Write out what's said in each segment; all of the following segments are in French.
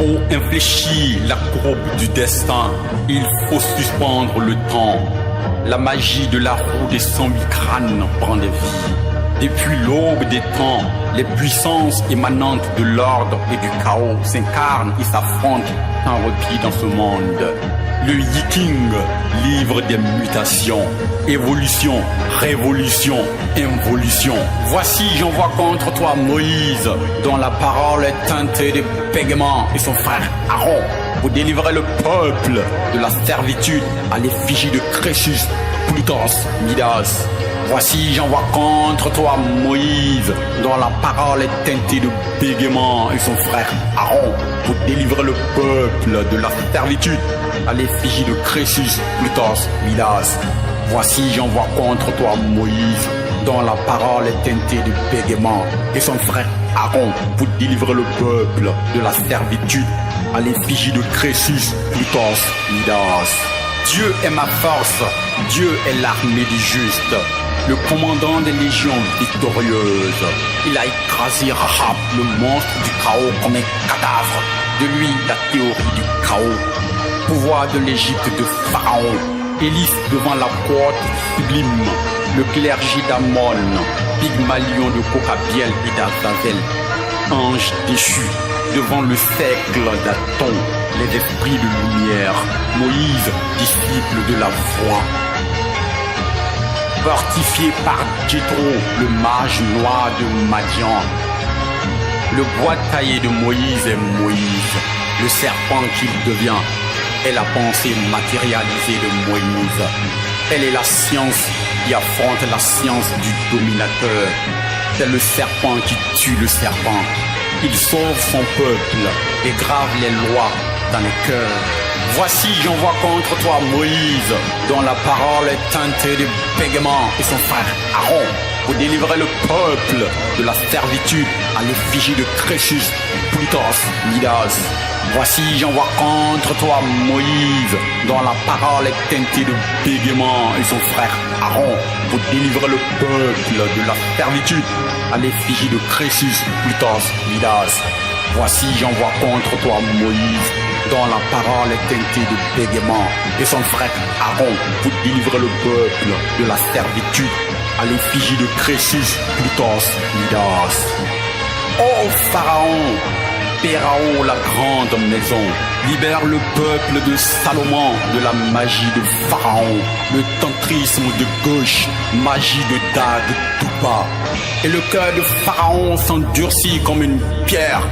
Pour infléchir la courbe du destin, il faut suspendre le temps. La magie de la roue des 108 crânes prend des vies. Depuis l'aube des temps, les puissances émanantes de l'ordre et du chaos s'incarnent et s'affrontent en repli dans ce monde. Le Yiking, livre des mutations, évolution, révolution, involution. Voici j'envoie contre toi Moïse, dont la parole est teintée de pigments, et son frère Aaron, pour délivrer le peuple de la servitude à l'effigie de Crésus, Plutos, Midas. Voici j'envoie contre toi Moïse, dont la parole est teintée de bégaiement, et son frère Aaron, pour délivrer le peuple de la servitude à l'effigie de Crésus, Plutos, Midas. Voici j'envoie contre toi Moïse, dont la parole est teintée de bégaiement, et son frère Aaron, pour délivrer le peuple de la servitude à l'effigie de Crésus, Plutos, Midas. Dieu est ma force, Dieu est l'armée du juste, le commandant des légions victorieuses. Il a écrasé Rahab, le monstre du chaos, comme un cadavre. De lui, la théorie du chaos. Pouvoir de l'Égypte de Pharaon. Hélice devant la porte sublime. Le clergé d'Amon, Pygmalion de Cocabiel et d'Azazel. Ange déchu devant le cercle d'Aton. Les esprits de lumière. Moïse, disciple de la voix. Fortifié par Jéthro, le mage noir de Madian. Le bois taillé de Moïse est Moïse. Le serpent qu'il devient est la pensée matérialisée de Moïse. Elle est la science qui affronte la science du dominateur. C'est le serpent qui tue le serpent. Il sauve son peuple et grave les lois dans les cœurs. Voici j'envoie contre toi Moïse, dont la parole est teintée de pigments, et son frère Aaron, pour délivrer le peuple de la servitude à l'effigie de Crésus, Plutos, Midas. Voici j'envoie contre toi Moïse, dont la parole est teintée de bégaiement, et son frère Aaron, pour délivrer le peuple de la servitude à l'effigie de Crésus, Plutos, Midas. Voici j'envoie contre toi Moïse, dont la parole est teintée de bégaiement, et son frère Aaron, pour délivrer le peuple de la servitude à l'effigie de Crésus, Plutos, Midas. Ô Pharaon, Pharaon, la grande maison, libère le peuple de Salomon de la magie de Pharaon, le tantrisme de gauche, magie de Dag, Touba. Et le cœur de Pharaon s'endurcit comme une pierre,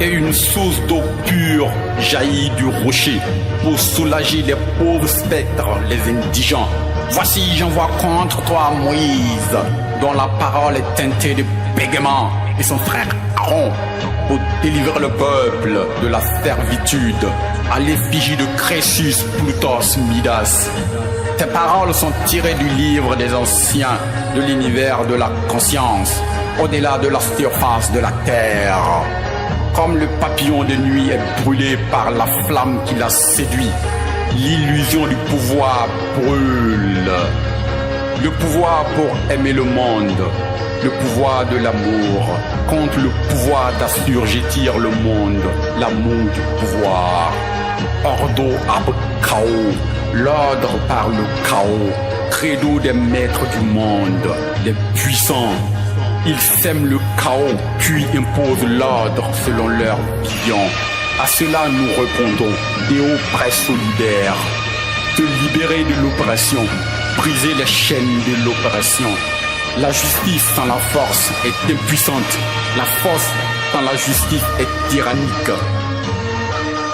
et une source d'eau pure jaillit du rocher pour soulager les pauvres spectres, les indigents. Voici j'envoie contre toi Moïse, dont la parole est teintée de bégaiement, et son frère Aaron, pour délivrer le peuple de la servitude à l'effigie de Crésus, Plutos, Midas. Tes paroles sont tirées du livre des anciens, de l'univers de la conscience, au-delà de la surface de la terre. Comme le papillon de nuit est brûlé par la flamme qui l'a séduit, l'illusion du pouvoir brûle. Le pouvoir pour aimer le monde, le pouvoir de l'amour, contre le pouvoir d'assujettir le monde, l'amour du pouvoir. Ordo ab chaos, l'ordre par le chaos, credo des maîtres du monde, les puissants. Ils sèment le chaos, puis imposent l'ordre selon leur vision. À cela nous répondons, Déo prêt solidaire. Te libérer de l'oppression, briser les chaînes de l'oppression. La justice sans la force est impuissante. La force sans la justice est tyrannique.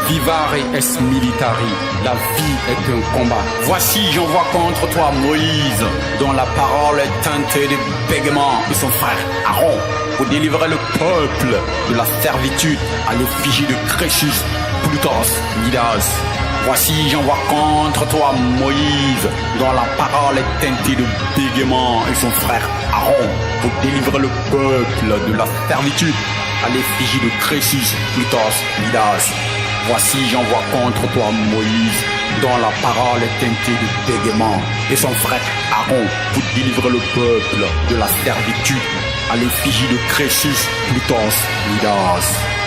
Vivare est militari, la vie est un combat. Voici j'envoie contre toi Moïse, dont la parole est teintée de bégaiement, et son frère Aaron, pour délivrer le peuple de la servitude à l'effigie de Crésus, Plutos, Midas. Voici j'envoie contre toi Moïse, dont la parole est teintée de bégaiement, et son frère Aaron, pour délivrer le peuple de la servitude à l'effigie de Crésus, Plutos, Midas. Voici j'envoie contre toi Moïse, dont la parole est teintée de bégaiement, et son frère Aaron, pour délivrer le peuple de la servitude à l'effigie de Crésus, Plutos, Midas.